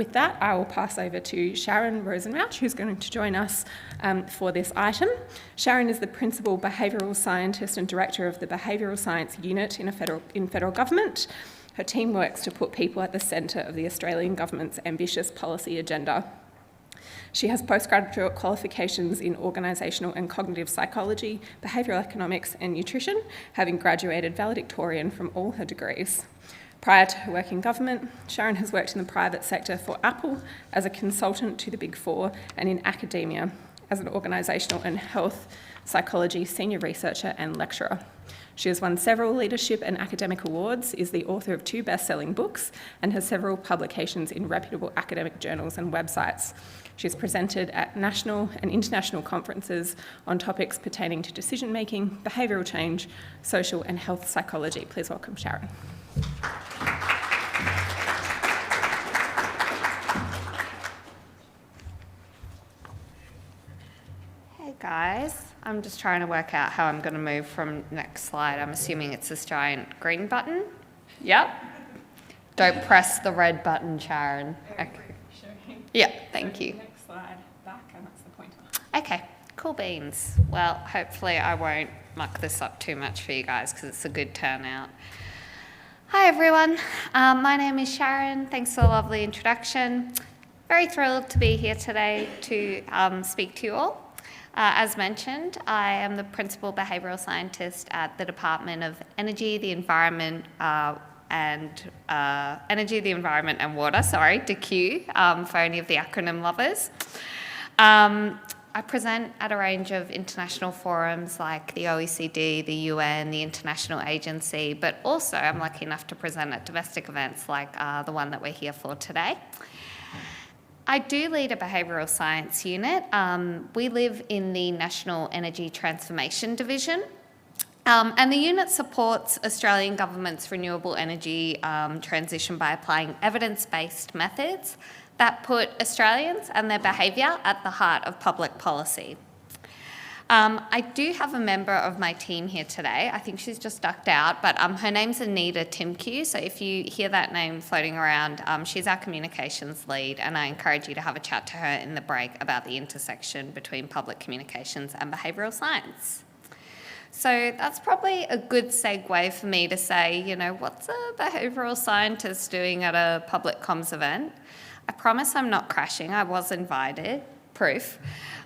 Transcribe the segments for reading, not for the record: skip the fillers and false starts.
With that, I will pass over to Sharon Rosenrauch, who's going to join us for this item. Sharon is the Principal Behavioural Scientist and Director of the Behavioural Science Unit in federal government. Her team works to put people at the centre of the Australian government's ambitious policy agenda. She has postgraduate qualifications in organisational and cognitive psychology, behavioural economics and nutrition, having graduated valedictorian from all her degrees. Prior to her work in government, Sharon has worked in the private sector for Apple as a consultant to the Big Four and in academia as an organisational and health psychology senior researcher and lecturer. She has won several leadership and academic awards, is the author of 2 best-selling books, and has several publications in reputable academic journals and websites. She's presented at national and international conferences on topics pertaining to decision-making, behavioural change, social and health psychology. Please welcome Sharon. Hey guys, I'm just trying to work out how I'm going to move from next slide. I'm assuming it's this giant green button. Yep. Don't press the red button, Sharon. Okay. Yeah, thank you. Next slide, back, and that's the pointer. Okay, cool beans. Well, hopefully I won't muck this up too much for you guys because it's a good turnout. Hi everyone, my name is Sharon. Thanks for the lovely introduction. Very thrilled to be here today to speak to you all. As mentioned, I am the Principal Behavioural Scientist at the Department of Energy, the Environment and Water, DEQ, for any of the acronym lovers. I present at a range of international forums like the OECD, the UN, the International Agency, but also I'm lucky enough to present at domestic events like the one that we're here for today. I do lead a behavioural science unit. We live in the National Energy Transformation Division, and the unit supports Australian government's renewable energy transition by applying evidence-based methods that put Australians and their behaviour at the heart of public policy. I do have a member of my team here today. I think she's just ducked out, but her name's Anita Timke. So if you hear that name floating around, she's our communications lead, and I encourage you to have a chat to her in the break about the intersection between public communications and behavioural science. So that's probably a good segue for me to say, you know, what's a behavioural scientist doing at a public comms event? I promise I'm not crashing. I was invited, proof.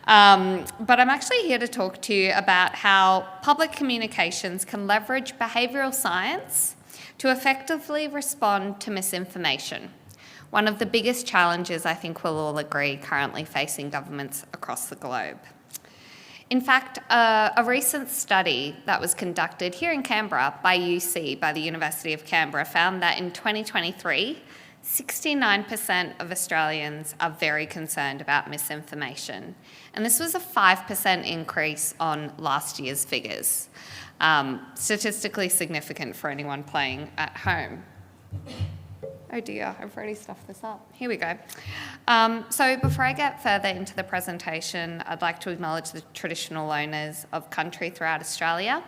But I'm actually here to talk to you about how public communications can leverage behavioural science to effectively respond to misinformation, one of the biggest challenges I think we'll all agree currently facing governments across the globe. In fact, a recent study that was conducted here in Canberra by UC, by the University of Canberra, found that in 2023, 69% of Australians are very concerned about misinformation. And this was a 5% increase on last year's figures. Statistically significant for anyone playing at home. Oh dear, I've already stuffed this up. Here we go. So before I get further into the presentation, I'd like to acknowledge the traditional owners of country throughout Australia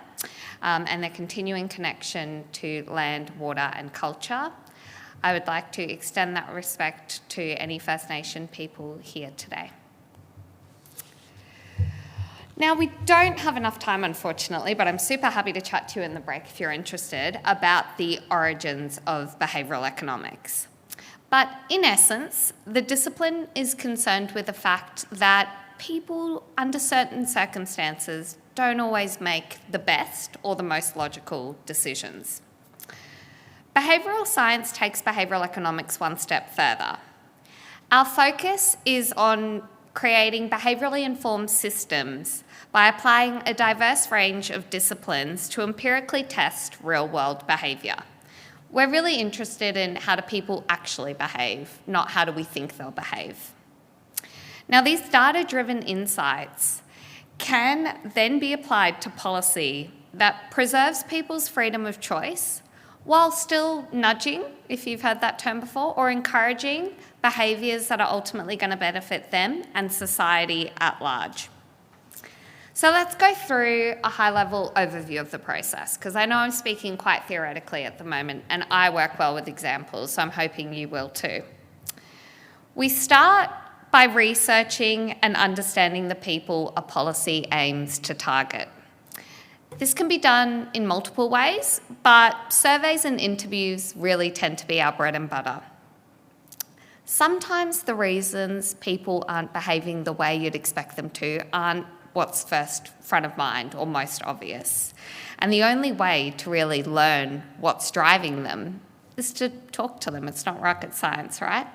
and their continuing connection to land, water and culture. I would like to extend that respect to any First Nation people here today. Now, we don't have enough time, unfortunately, but I'm super happy to chat to you in the break if you're interested about the origins of behavioural economics. But in essence, the discipline is concerned with the fact that people, under certain circumstances, don't always make the best or the most logical decisions. Behavioural science takes behavioural economics one step further. Our focus is on creating behaviourally informed systems by applying a diverse range of disciplines to empirically test real-world behaviour. We're really interested in how do people actually behave, not how do we think they'll behave. Now, these data-driven insights can then be applied to policy that preserves people's freedom of choice while still nudging, if you've heard that term before, or encouraging behaviours that are ultimately going to benefit them and society at large. So let's go through a high-level overview of the process, because I know I'm speaking quite theoretically at the moment, and I work well with examples, so I'm hoping you will too. We start by researching and understanding the people a policy aims to target. This can be done in multiple ways, but surveys and interviews really tend to be our bread and butter. Sometimes the reasons people aren't behaving the way you'd expect them to aren't what's first front of mind or most obvious. And the only way to really learn what's driving them is to talk to them. It's not rocket science, right?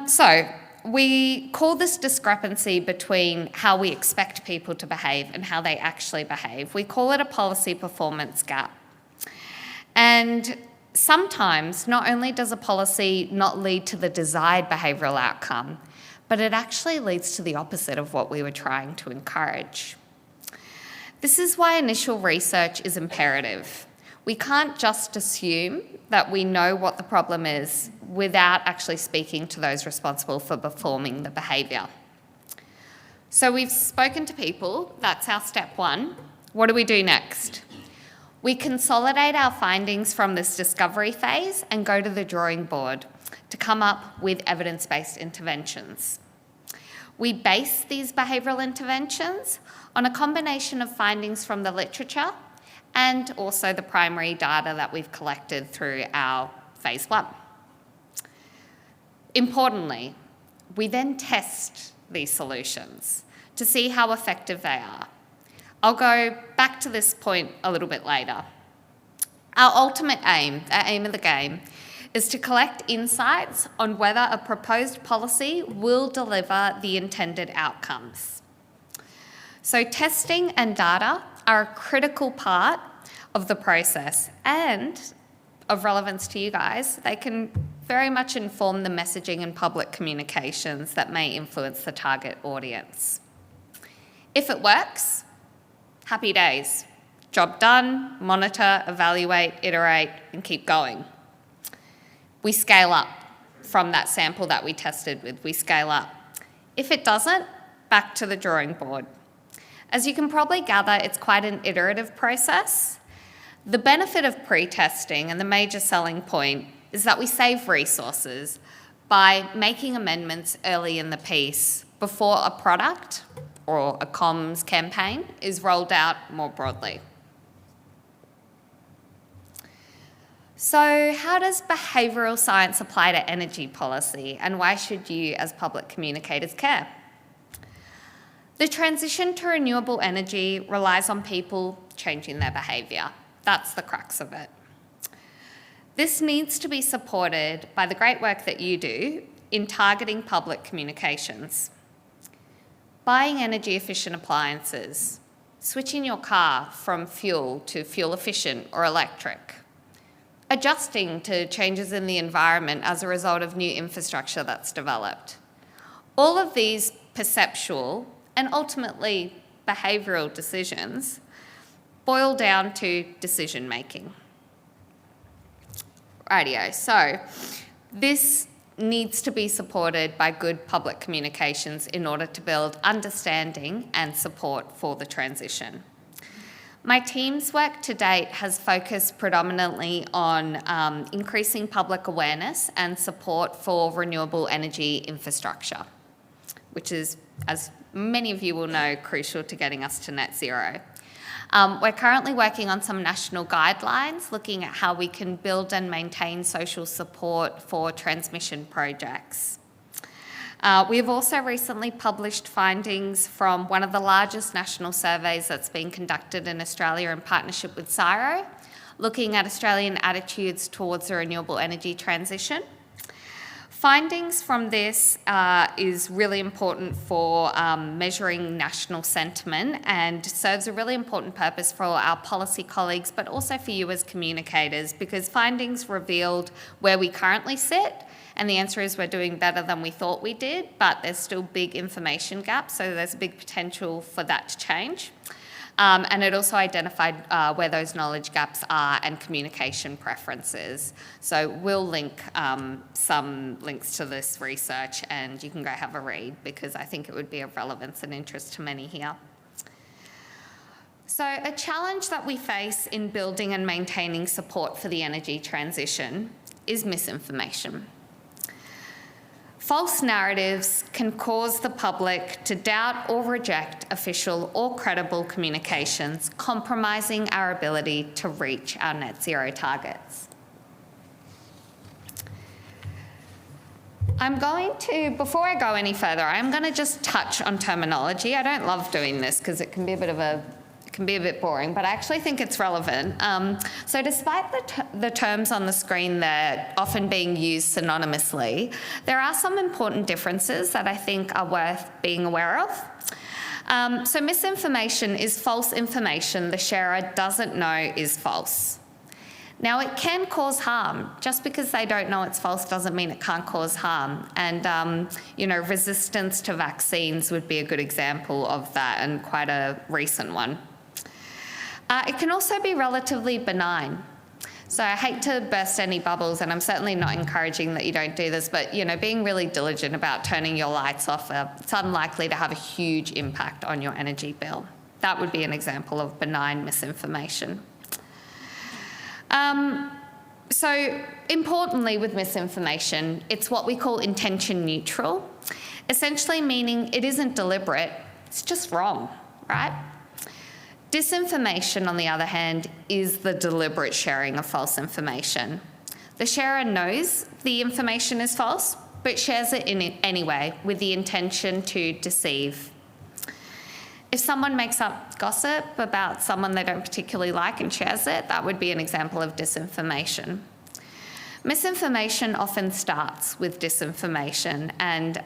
So we call this discrepancy between how we expect people to behave and how they actually behave. We call it a policy performance gap. And sometimes not only does a policy not lead to the desired behavioural outcome, but it actually leads to the opposite of what we were trying to encourage. This is why initial research is imperative. We can't just assume that we know what the problem is without actually speaking to those responsible for performing the behaviour. So we've spoken to people, that's our step one. What do we do next? We consolidate our findings from this discovery phase and go to the drawing board to come up with evidence-based interventions. We base these behavioural interventions on a combination of findings from the literature and also the primary data that we've collected through our phase one. Importantly, we then test these solutions to see how effective they are. I'll go back to this point a little bit later. Our ultimate aim, our aim of the game, is to collect insights on whether a proposed policy will deliver the intended outcomes. So testing and data are a critical part of the process and of relevance to you guys. They can very much inform the messaging and public communications that may influence the target audience. If it works, happy days. Job done, monitor, evaluate, iterate, and keep going. We scale up from that sample that we tested with. We scale up. If it doesn't, back to the drawing board. As you can probably gather, it's quite an iterative process. The benefit of pre-testing and the major selling point is that we save resources by making amendments early in the piece before a product or a comms campaign is rolled out more broadly. So how does behavioural science apply to energy policy, and why should you as public communicators care? The transition to renewable energy relies on people changing their behaviour. That's the crux of it. This needs to be supported by the great work that you do in targeting public communications. Buying energy efficient appliances, switching your car from fuel to fuel efficient or electric, adjusting to changes in the environment as a result of new infrastructure that's developed. All of these perceptual and ultimately behavioural decisions boil down to decision making. Rightio, so this needs to be supported by good public communications in order to build understanding and support for the transition. My team's work to date has focused predominantly on increasing public awareness and support for renewable energy infrastructure, which is, as many of you will know, crucial to getting us to net zero. We're currently working on some national guidelines looking at how we can build and maintain social support for transmission projects. We've also recently published findings from one of the largest national surveys that's been conducted in Australia in partnership with CSIRO, looking at Australian attitudes towards the renewable energy transition. Findings from this is really important for measuring national sentiment and serves a really important purpose for our policy colleagues, but also for you as communicators, because findings revealed where we currently sit, and the answer is we're doing better than we thought we did, but there's still big information gaps, so there's a big potential for that to change. And it also identified where those knowledge gaps are and communication preferences. So we'll link some links to this research and you can go have a read, because I think it would be of relevance and interest to many here. So a challenge that we face in building and maintaining support for the energy transition is misinformation. False narratives can cause the public to doubt or reject official or credible communications, compromising our ability to reach our net zero targets. Before I go any further, I'm going to just touch on terminology. I don't love doing this because it can be a bit boring, but I actually think it's relevant. So despite the terms on the screen there often being used synonymously, there are some important differences that I think are worth being aware of. So misinformation is false information the sharer doesn't know is false. Now, it can cause harm. Just because they don't know it's false doesn't mean it can't cause harm. And, resistance to vaccines would be a good example of that, and quite a recent one. It can also be relatively benign. So I hate to burst any bubbles, and I'm certainly not encouraging that you don't do this, but, being really diligent about turning your lights off, it's unlikely to have a huge impact on your energy bill. That would be an example of benign misinformation. So importantly with misinformation, it's what we call intention neutral, essentially meaning it isn't deliberate, it's just wrong, right? Disinformation, on the other hand, is the deliberate sharing of false information. The sharer knows the information is false, but shares it anyway with the intention to deceive. If someone makes up gossip about someone they don't particularly like and shares it, that would be an example of disinformation. Misinformation often starts with disinformation, and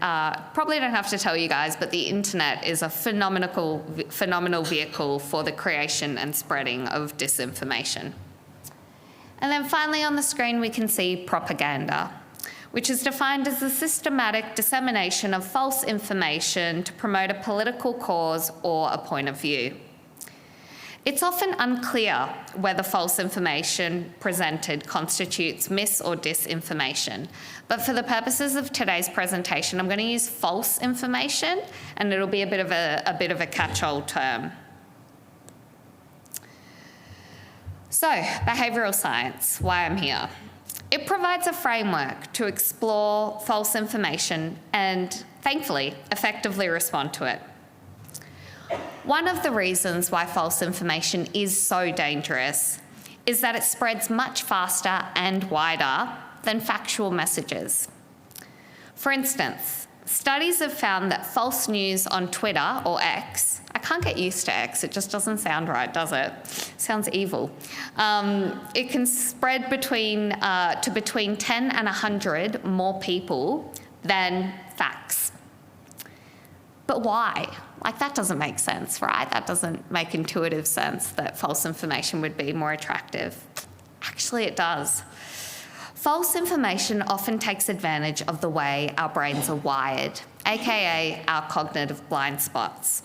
probably don't have to tell you guys, but the internet is a phenomenal vehicle for the creation and spreading of disinformation. And then finally on the screen we can see propaganda, which is defined as the systematic dissemination of false information to promote a political cause or a point of view. It's often unclear whether false information presented constitutes mis- or disinformation, but for the purposes of today's presentation, I'm going to use false information, and it'll be a bit of a catch-all term. So, behavioural science, why I'm here. It provides a framework to explore false information and, thankfully, effectively respond to it. One of the reasons why false information is so dangerous is that it spreads much faster and wider than factual messages. For instance, studies have found that false news on Twitter, or X, I can't get used to X, it just doesn't sound right, does it? Sounds evil. It can spread to between 10 and 100 more people than facts. But why? That doesn't make sense, right? That doesn't make intuitive sense that false information would be more attractive. Actually, it does. False information often takes advantage of the way our brains are wired, aka our cognitive blind spots.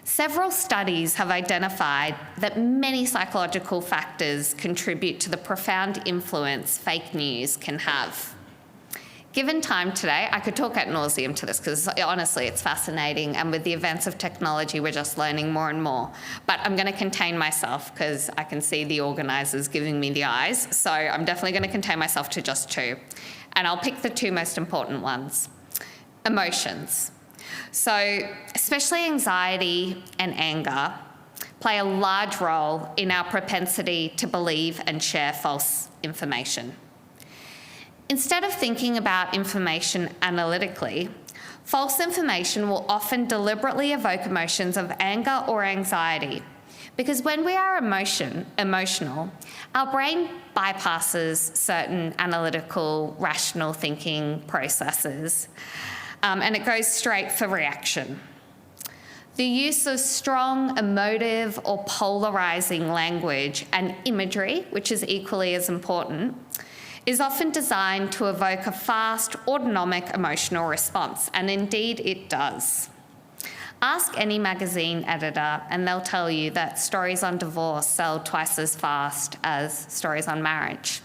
Several studies have identified that many psychological factors contribute to the profound influence fake news can have. Given time today, I could talk ad nauseum to this because honestly it's fascinating, and with the advance of technology we're just learning more and more. But I'm going to contain myself because I can see the organisers giving me the eyes, so I'm definitely going to contain myself to just two. And I'll pick the two most important ones. Emotions. So especially anxiety and anger play a large role in our propensity to believe and share false information. Instead of thinking about information analytically, false information will often deliberately evoke emotions of anger or anxiety, because when we are emotional, our brain bypasses certain analytical, rational thinking processes, and it goes straight for reaction. The use of strong, emotive, or polarising language and imagery, which is equally as important, is often designed to evoke a fast, autonomic emotional response, and indeed it does. Ask any magazine editor and they'll tell you that stories on divorce sell twice as fast as stories on marriage.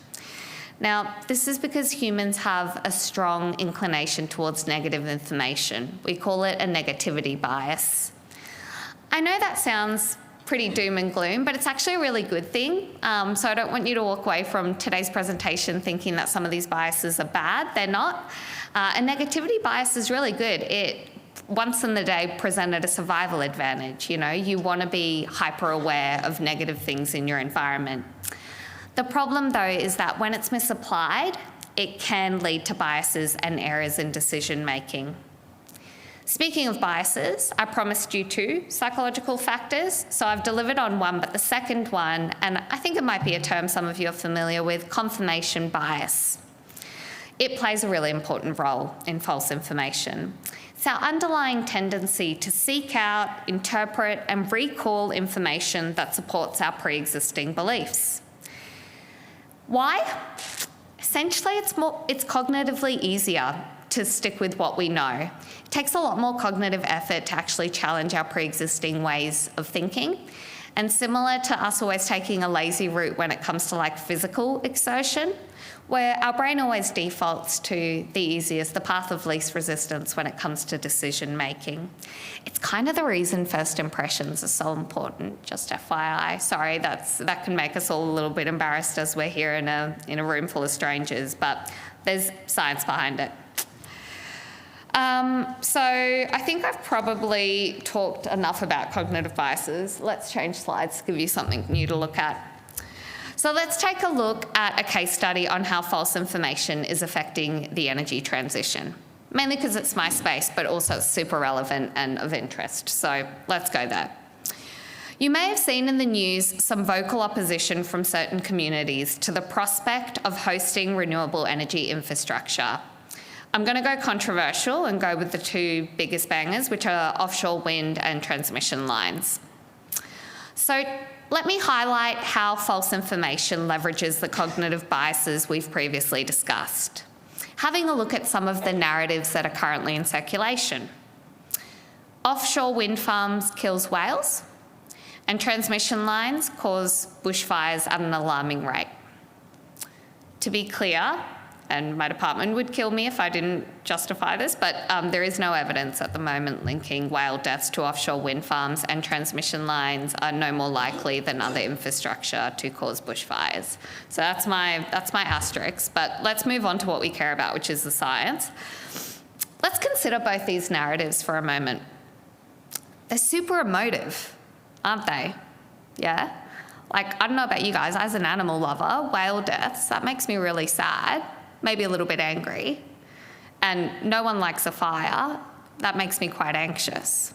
Now, this is because humans have a strong inclination towards negative information. We call it a negativity bias. I know that sounds pretty doom and gloom, but it's actually a really good thing. So I don't want you to walk away from today's presentation thinking that some of these biases are bad. They're not. And negativity bias is really good. It once in the day presented a survival advantage. You know, you want to be hyper aware of negative things in your environment. The problem though is that when it's misapplied, it can lead to biases and errors in decision making. Speaking of biases, I promised you 2 psychological factors. So I've delivered on one, but the second one, and I think it might be a term some of you are familiar with, confirmation bias. It plays a really important role in false information. It's our underlying tendency to seek out, interpret, and recall information that supports our pre-existing beliefs. Why? Essentially, it's cognitively easier to stick with what we know. It takes a lot more cognitive effort to actually challenge our pre-existing ways of thinking. And similar to us always taking a lazy route when it comes to like physical exertion, where our brain always defaults to the easiest, the path of least resistance when it comes to decision making. It's kind of the reason first impressions are so important, just FYI. Sorry, that can make us all a little bit embarrassed as we're here in a room full of strangers, but there's science behind it. So I think I've probably talked enough about cognitive biases. Let's change slides to give you something new to look at. So let's take a look at a case study on how false information is affecting the energy transition, mainly because it's my space, but also it's super relevant and of interest. So let's go there. You may have seen in the news some vocal opposition from certain communities to the prospect of hosting renewable energy infrastructure. I'm going to go controversial and go with the 2 biggest bangers, which are offshore wind and transmission lines. So let me highlight how false information leverages the cognitive biases we've previously discussed, having a look at some of the narratives that are currently in circulation. Offshore wind farms kills whales, and transmission lines cause bushfires at an alarming rate. To be clear, and my department would kill me if I didn't justify this, but there is no evidence at the moment linking whale deaths to offshore wind farms, and transmission lines are no more likely than other infrastructure to cause bushfires. So that's my asterisk, but let's move on to what we care about, which is the science. Let's consider both these narratives for a moment. They're super emotive, aren't they? Yeah? Like, I don't know about you guys, as an animal lover, whale deaths, that makes me really sad. Maybe a little bit angry, and no one likes a fire. That makes me quite anxious.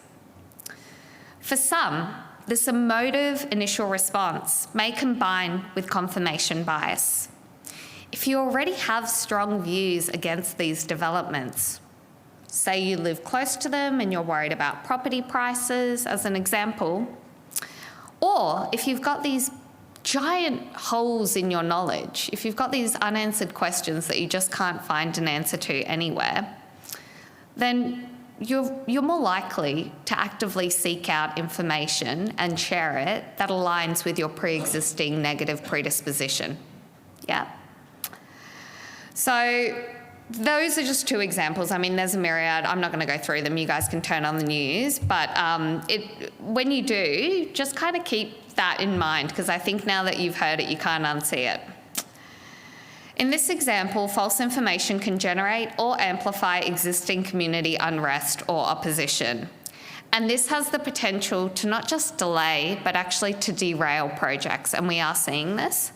For some, this emotive initial response may combine with confirmation bias. If you already have strong views against these developments, say you live close to them and you're worried about property prices, as an example, or if you've got these giant holes in your knowledge, if you've got these unanswered questions that you just can't find an answer to anywhere, then you're more likely to actively seek out information and share it that aligns with your pre-existing negative predisposition. Yeah? So those are just 2 examples. I mean, there's a myriad. I'm not going to go through them. You guys can turn on the news. But when you do, just kind of keep that in mind, because I think now that you've heard it, you can't unsee it. In this example, false information can generate or amplify existing community unrest or opposition. And this has the potential to not just delay, but actually to derail projects. And we are seeing this.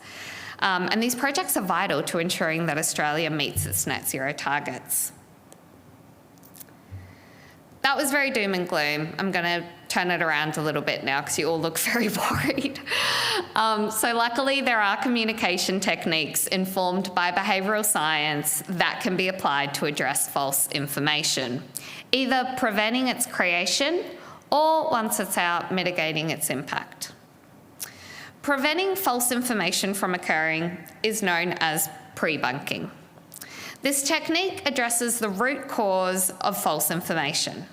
And these projects are vital to ensuring that Australia meets its net zero targets. That was very doom and gloom. I'm going to turn it around a little bit now because you all look very worried. So luckily there are communication techniques informed by behavioural science that can be applied to address false information, either preventing its creation or, once it's out, mitigating its impact. Preventing false information from occurring is known as pre-bunking. This technique addresses the root cause of false information.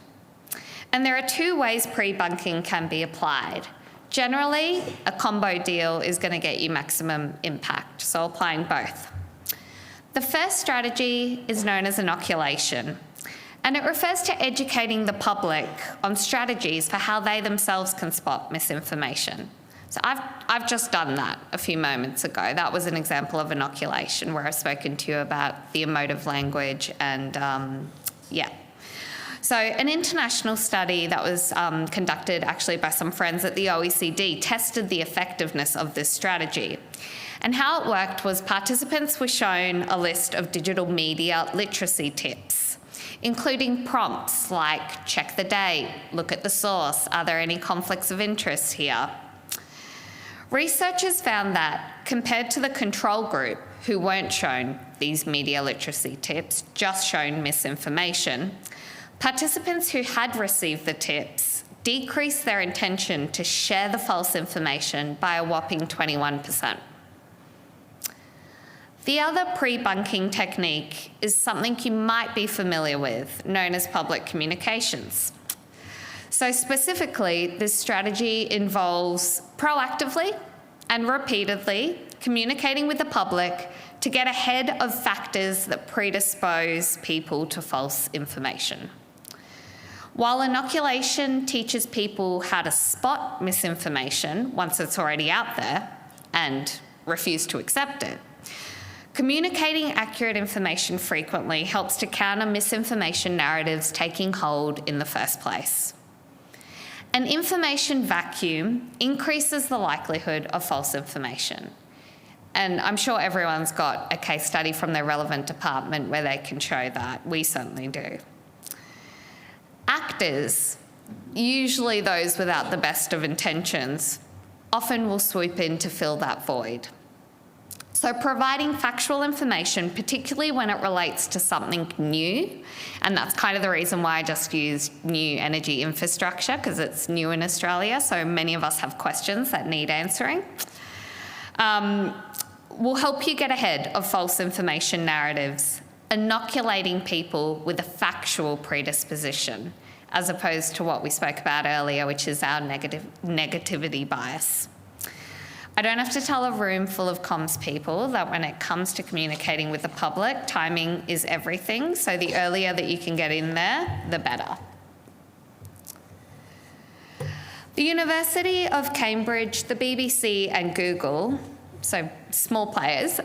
And there are 2 ways pre-bunking can be applied. Generally, a combo deal is going to get you maximum impact, so applying both. The first strategy is known as inoculation, and it refers to educating the public on strategies for how they themselves can spot misinformation. So I've just done that a few moments ago. That was an example of inoculation where I've spoken to you about the emotive language and, yeah. So an international study that was conducted actually by some friends at the OECD tested the effectiveness of this strategy. And how it worked was participants were shown a list of digital media literacy tips, including prompts like check the date, look at the source, are there any conflicts of interest here? Researchers found that, compared to the control group who weren't shown these media literacy tips, just shown misinformation, participants who had received the tips decreased their intention to share the false information by a whopping 21%. The other pre-bunking technique is something you might be familiar with, known as public communications. So specifically, this strategy involves proactively and repeatedly communicating with the public to get ahead of factors that predispose people to false information. While inoculation teaches people how to spot misinformation once it's already out there and refuse to accept it, communicating accurate information frequently helps to counter misinformation narratives taking hold in the first place. An information vacuum increases the likelihood of false information. And I'm sure everyone's got a case study from their relevant department where they can show that. We certainly do. Actors, usually those without the best of intentions, often will swoop in to fill that void. So providing factual information, particularly when it relates to something new, and that's kind of the reason why I just used new energy infrastructure, because it's new in Australia, so many of us have questions that need answering, will help you get ahead of false information narratives, inoculating people with a factual predisposition, as opposed to what we spoke about earlier, which is our negativity bias. I don't have to tell a room full of comms people that when it comes to communicating with the public, timing is everything. So the earlier that you can get in there, the better. The University of Cambridge, the BBC and Google, so small players,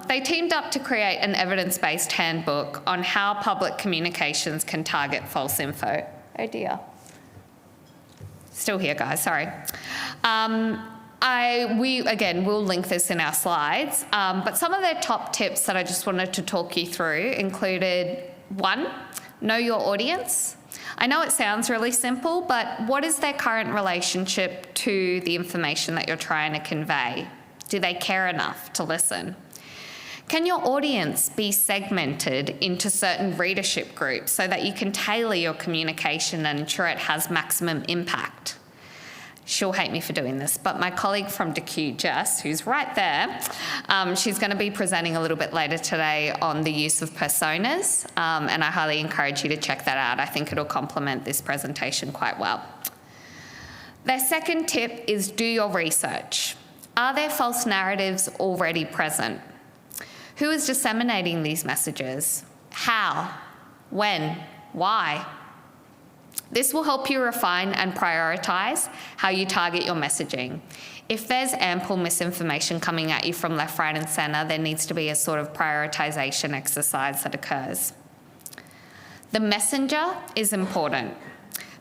they teamed up to create an evidence-based handbook on how public communications can target false info. Oh dear. Still here, guys, sorry. We'll link this in our slides, but some of their top tips that I just wanted to talk you through included 1, know your audience. I know it sounds really simple, but what is their current relationship to the information that you're trying to convey? Do they care enough to listen? Can your audience be segmented into certain readership groups so that you can tailor your communication and ensure it has maximum impact? She'll hate me for doing this, but my colleague from DQ, Jess, who's right there, she's going to be presenting a little bit later today on the use of personas, and I highly encourage you to check that out. I think it'll complement this presentation quite well. Their second tip is do your research. Are there false narratives already present? Who is disseminating these messages? How? When? Why? This will help you refine and prioritise how you target your messaging. If there's ample misinformation coming at you from left, right and centre, there needs to be a sort of prioritisation exercise that occurs. The messenger is important.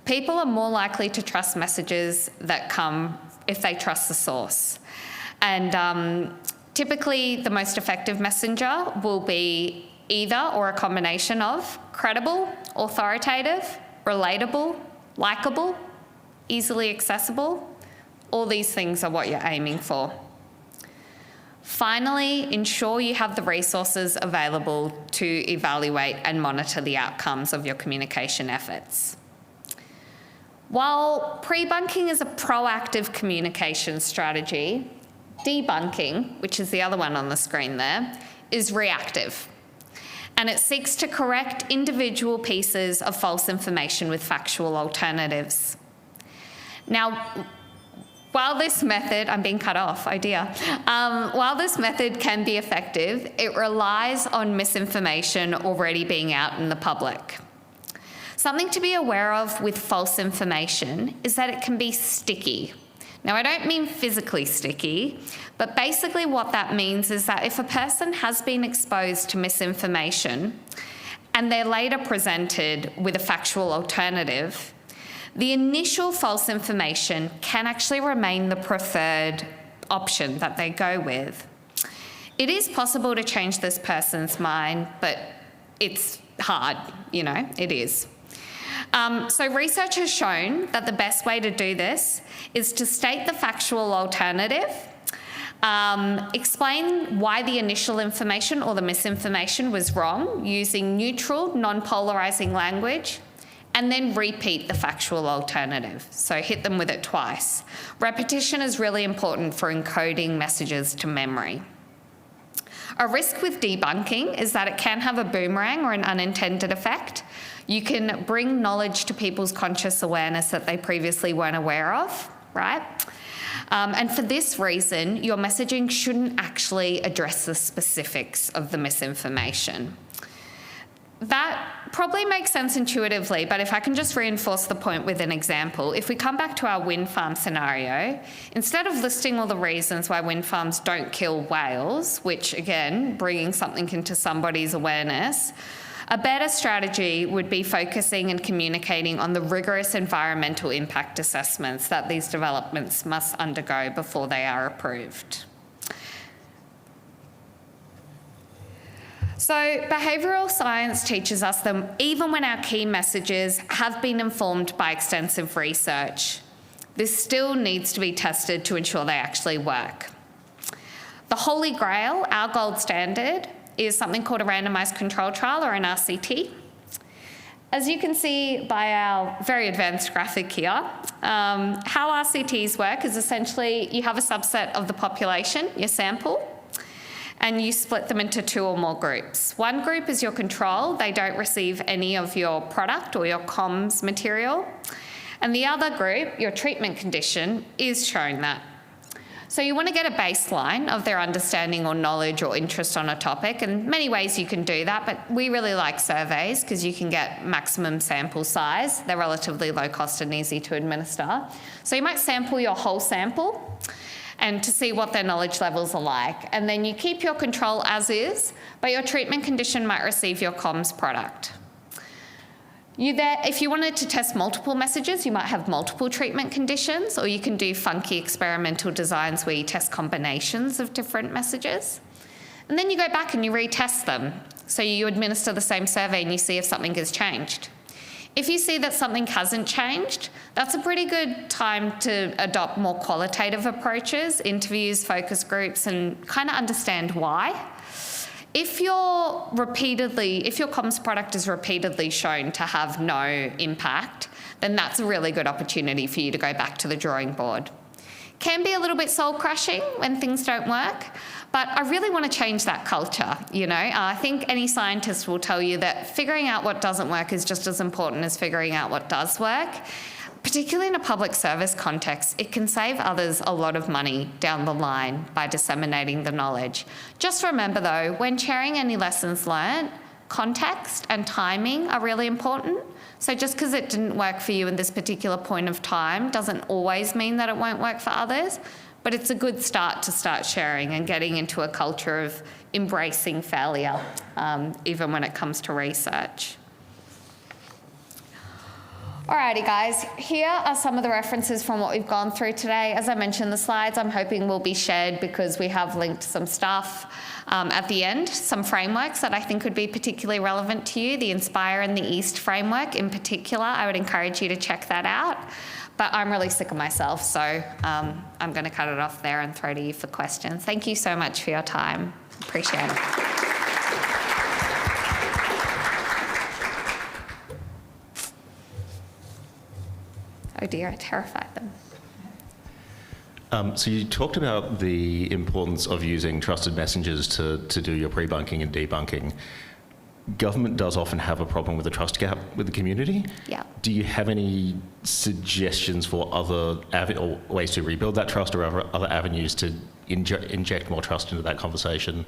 People are more likely to trust messages that come if they trust the source. And typically the most effective messenger will be either or a combination of credible, authoritative, relatable, likeable, easily accessible. All these things are what you're aiming for. Finally, ensure you have the resources available to evaluate and monitor the outcomes of your communication efforts. While pre-bunking is a proactive communication strategy, debunking, which is the other one on the screen there, is reactive. And it seeks to correct individual pieces of false information with factual alternatives. Now, while this method, I'm being cut off, oh dear. While this method can be effective, it relies on misinformation already being out in the public. Something to be aware of with false information is that it can be sticky. Now, I don't mean physically sticky, but basically what that means is that if a person has been exposed to misinformation and they're later presented with a factual alternative, the initial false information can actually remain the preferred option that they go with. It is possible to change this person's mind, but it's hard, it is. So research has shown that the best way to do this is to state the factual alternative, explain why the initial information or the misinformation was wrong using neutral, non-polarising language, and then repeat the factual alternative. So hit them with it twice. Repetition is really important for encoding messages to memory. A risk with debunking is that it can have a boomerang or an unintended effect. You can bring knowledge to people's conscious awareness that they previously weren't aware of, right? And for this reason, your messaging shouldn't actually address the specifics of the misinformation. That probably makes sense intuitively, but if I can just reinforce the point with an example, if we come back to our wind farm scenario, instead of listing all the reasons why wind farms don't kill whales, which again, bringing something into somebody's awareness, a better strategy would be focusing and communicating on the rigorous environmental impact assessments that these developments must undergo before they are approved. So behavioural science teaches us that even when our key messages have been informed by extensive research, this still needs to be tested to ensure they actually work. The Holy Grail, our gold standard, is something called a randomised control trial, or an RCT. As you can see by our very advanced graphic here, how RCTs work is essentially you have a subset of the population, your sample, and you split them into two or more groups. One group is your control. They don't receive any of your product or your comms material. And the other group, your treatment condition, is shown that. So you want to get a baseline of their understanding or knowledge or interest on a topic, and many ways you can do that, but we really like surveys because you can get maximum sample size. They're relatively low cost and easy to administer. So you might sample your whole sample and to see what their knowledge levels are like. And then you keep your control as is, but your treatment condition might receive your comms product. If you wanted to test multiple messages, you might have multiple treatment conditions, or you can do funky experimental designs where you test combinations of different messages. And then you go back and you retest them. So you administer the same survey and you see if something has changed. If you see that something hasn't changed, that's a pretty good time to adopt more qualitative approaches, interviews, focus groups, and kind of understand why. If your comms product is repeatedly shown to have no impact, then that's a really good opportunity for you to go back to the drawing board. Can be a little bit soul-crushing when things don't work, but I really want to change that culture, I think any scientist will tell you that figuring out what doesn't work is just as important as figuring out what does work. Particularly in a public service context, it can save others a lot of money down the line by disseminating the knowledge. Just remember though, when sharing any lessons learned, context and timing are really important. So just because it didn't work for you in this particular point of time doesn't always mean that it won't work for others, but it's a good start to start sharing and getting into a culture of embracing failure, even when it comes to research. Alrighty guys, here are some of the references from what we've gone through today. As I mentioned, the slides I'm hoping will be shared because we have linked some stuff at the end, some frameworks that I think would be particularly relevant to you. The Inspire and the East framework in particular, I would encourage you to check that out. But I'm really sick of myself, so I'm going to cut it off there and throw to you for questions. Thank you so much for your time. Appreciate it. Oh dear, I terrified them. So you talked about the importance of using trusted messengers to do your pre-bunking and debunking. Government does often have a problem with the trust gap with the community. Yeah. Do you have any suggestions for other or ways to rebuild that trust, or other avenues to inject more trust into that conversation?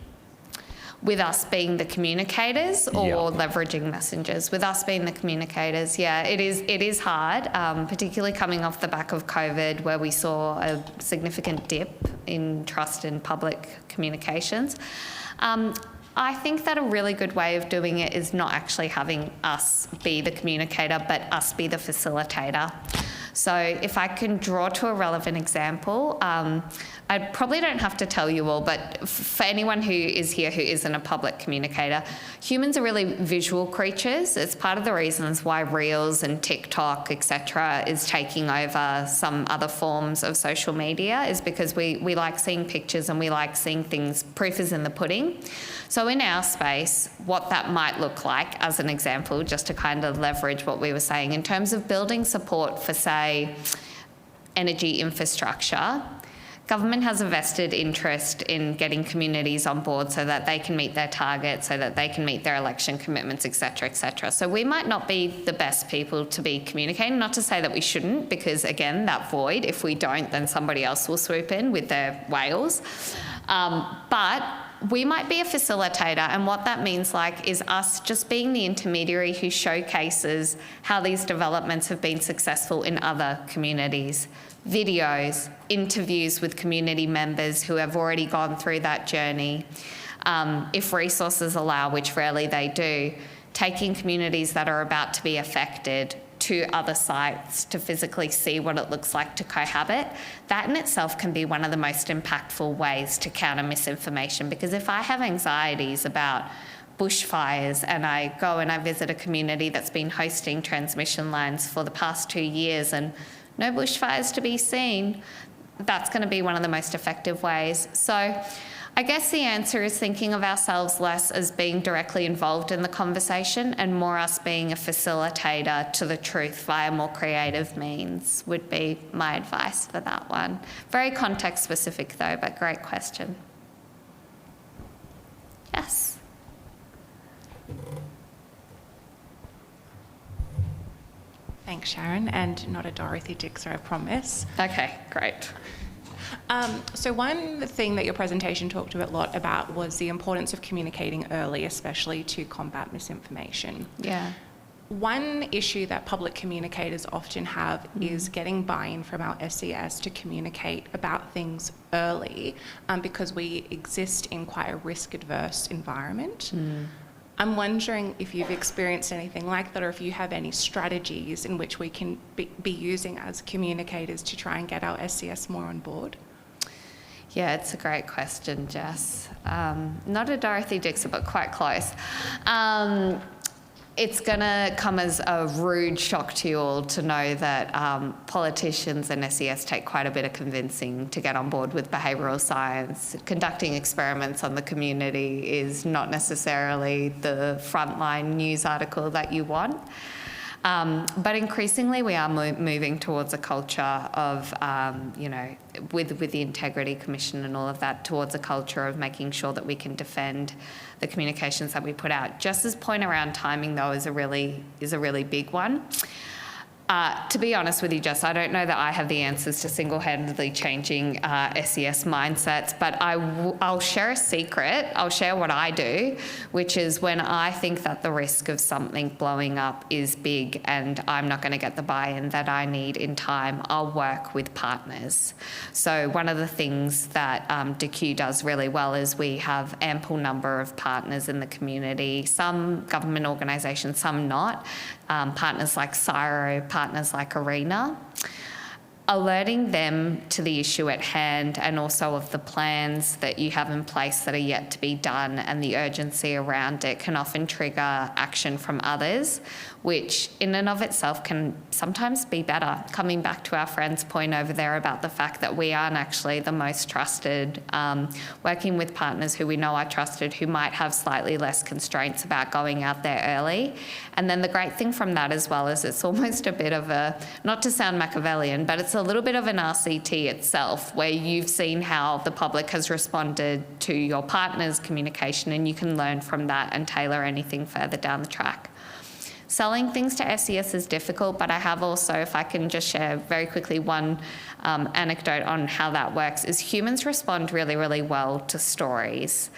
with us being the communicators or leveraging messengers? With us being the communicators, it is hard, particularly coming off the back of COVID, where we saw a significant dip in trust in public communications. I think that a really good way of doing it is not actually having us be the communicator, but us be the facilitator. So if I can draw to a relevant example, I probably don't have to tell you all, but for anyone who is here who isn't a public communicator, humans are really visual creatures. It's part of the reasons why Reels and TikTok, etc., is taking over some other forms of social media, is because we like seeing pictures and we like seeing things. Proof is in the pudding. So in our space, what that might look like, as an example, just to kind of leverage what we were saying, in terms of building support for, say, energy infrastructure, government has a vested interest in getting communities on board so that they can meet their targets, so that they can meet their election commitments, etc., etc. So we might not be the best people to be communicating, not to say that we shouldn't, because again, that void, if we don't, then somebody else will swoop in with their whales. But we might be a facilitator, and what that means is us just being the intermediary who showcases how these developments have been successful in other communities. Videos, interviews with community members who have already gone through that journey. If resources allow, which rarely they do, taking communities that are about to be affected to other sites to physically see what it looks like to cohabit. That in itself can be one of the most impactful ways to counter misinformation, because if I have anxieties about bushfires and I go and I visit a community that's been hosting transmission lines for the past 2 years and no bushfires to be seen, that's going to be one of the most effective ways. So I guess the answer is thinking of ourselves less as being directly involved in the conversation and more us being a facilitator to the truth via more creative means would be my advice for that one. Very context specific though, but great question. Yes. Thanks, Sharon, and not a Dorothy Dixer, I promise. Okay, great. So one thing that your presentation talked a lot about was the importance of communicating early, especially to combat misinformation. Yeah. One issue that public communicators often have is getting buy-in from our SES to communicate about things early, because we exist in quite a risk-adverse environment. I'm wondering if you've experienced anything like that, or if you have any strategies in which we can be using as communicators to try and get our SES more on board. Yeah, it's a great question, Jess. Not a Dorothy Dixer, but quite close. It's going to come as a rude shock to you all to know that politicians and SES take quite a bit of convincing to get on board with behavioural science. Conducting experiments on the community is not necessarily the frontline news article that you want. But increasingly we are moving towards a culture of, with the Integrity Commission and all of that, towards a culture of making sure that we can defend the communications that we put out. Jess's point around timing, though, is a really big one. To be honest with you, Jess, I don't know that I have the answers to single-handedly changing SES mindsets, but I'll share a secret. I'll share what I do, which is when I think that the risk of something blowing up is big and I'm not going to get the buy-in that I need in time, I'll work with partners. So one of the things that DQ does really well is we have ample number of partners in the community, some government organisations, some not, partners like CSIRO, partners like Arena, alerting them to the issue at hand and also of the plans that you have in place that are yet to be done, and the urgency around it can often trigger action from others, which in and of itself can sometimes be better. Coming back to our friend's point over there about the fact that we aren't actually the most trusted, working with partners who we know are trusted, who might have slightly less constraints about going out there early. And then the great thing from that as well is it's almost a bit of a, not to sound Machiavellian, but it's a little bit of an RCT itself, where you've seen how the public has responded to your partner's communication, and you can learn from that and tailor anything further down the track. Selling things to SES is difficult, but I have also, if I can just share very quickly one anecdote on how that works, is humans respond really, really well to stories.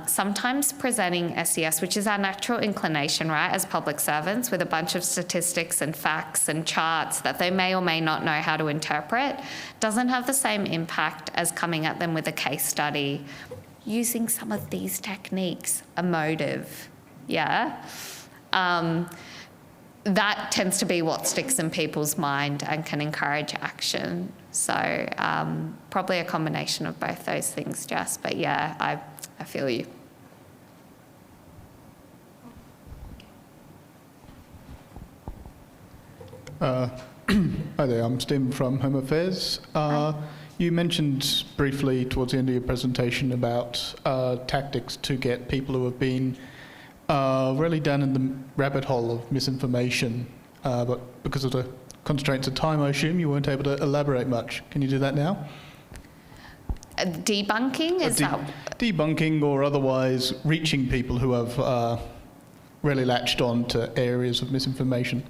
Sometimes presenting SES, which is our natural inclination, right, as public servants, with a bunch of statistics and facts and charts that they may or may not know how to interpret, doesn't have the same impact as coming at them with a case study using some of these techniques, emotive, that tends to be what sticks in people's mind and can encourage action. So probably a combination of both those things, Jess. But yeah, I feel you. Hi there, I'm Stephen from Home Affairs. You mentioned briefly towards the end of your presentation about tactics to get people who have been really down in the rabbit hole of misinformation, but because of the constraints of time, I assume you weren't able to elaborate much. Can you do that now? Debunking? Is that... Debunking or otherwise reaching people who have really latched on to areas of misinformation.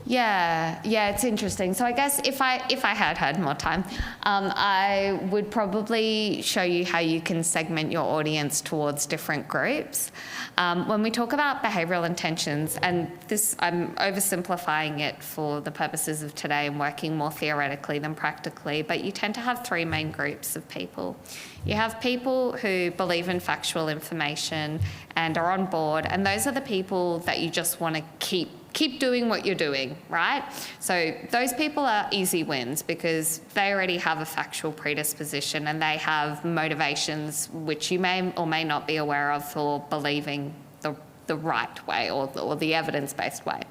Yeah, it's interesting. So I guess if I had more time, I would probably show you how you can segment your audience towards different groups. When we talk about behavioural intentions, and this, I'm oversimplifying it for the purposes of today and working more theoretically than practically, but you tend to have three main groups of people. You have people who believe in factual information and are on board, and those are the people that you just want to keep doing what you're doing, right? So those people are easy wins because they already have a factual predisposition and they have motivations which you may or may not be aware of for believing the right way or the evidence-based way.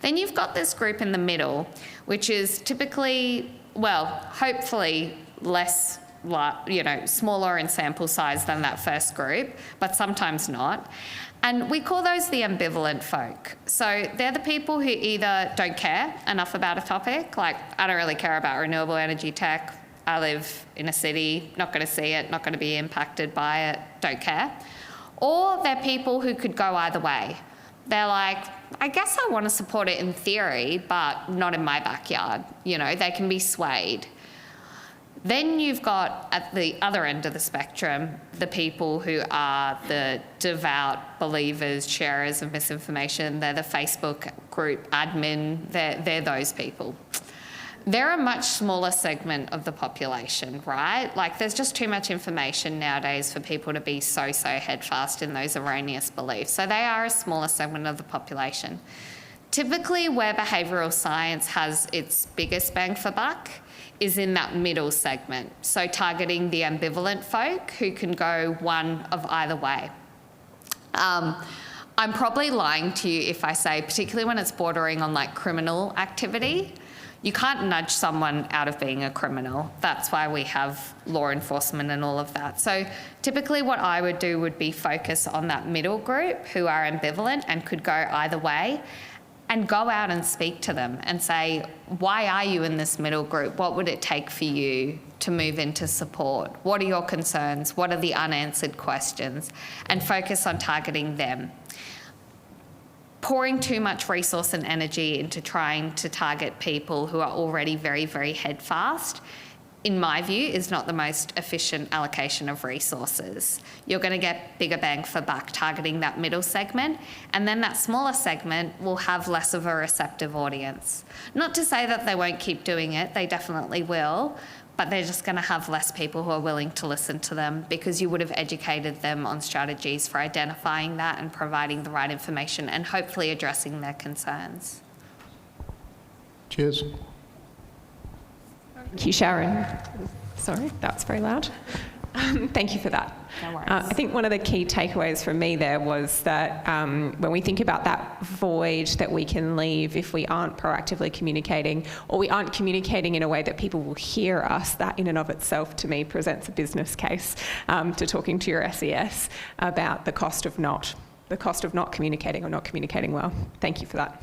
Then you've got this group in the middle, which is typically, well, hopefully less, smaller in sample size than that first group, but sometimes not. And we call those the ambivalent folk. So they're the people who either don't care enough about a topic, like I don't really care about renewable energy tech, I live in a city, not going to see it, not going to be impacted by it, don't care. Or they're people who could go either way. They're like, I guess I want to support it in theory, but not in my backyard. They can be swayed. Then you've got, at the other end of the spectrum, the people who are the devout believers, sharers of misinformation. They're the Facebook group admin. They're those people. They're a much smaller segment of the population, right? Like, there's just too much information nowadays for people to be so headfast in those erroneous beliefs. So they are a smaller segment of the population. Typically, where behavioural science has its biggest bang for buck is in that middle segment. So targeting the ambivalent folk who can go one of either way. I'm probably lying to you if I say, particularly when it's bordering on like criminal activity, you can't nudge someone out of being a criminal. That's why we have law enforcement and all of that. So typically what I would do would be focus on that middle group who are ambivalent and could go either way, and go out and speak to them and say, why are you in this middle group? What would it take for you to move into support? What are your concerns? What are the unanswered questions? And focus on targeting them. Pouring too much resource and energy into trying to target people who are already very, very headfast, in my view, is not the most efficient allocation of resources. You're going to get bigger bang for buck targeting that middle segment, and then that smaller segment will have less of a receptive audience. Not to say that they won't keep doing it, they definitely will, but they're just going to have less people who are willing to listen to them because you would have educated them on strategies for identifying that and providing the right information and hopefully addressing their concerns. Cheers. Thank you, Sharon. Sorry, that's very loud. Thank you for that. No worries. I think one of the key takeaways from me there was that when we think about that void that we can leave if we aren't proactively communicating, or we aren't communicating in a way that people will hear us, that in and of itself to me presents a business case to talking to your SES about the cost of not communicating or not communicating well. Thank you for that.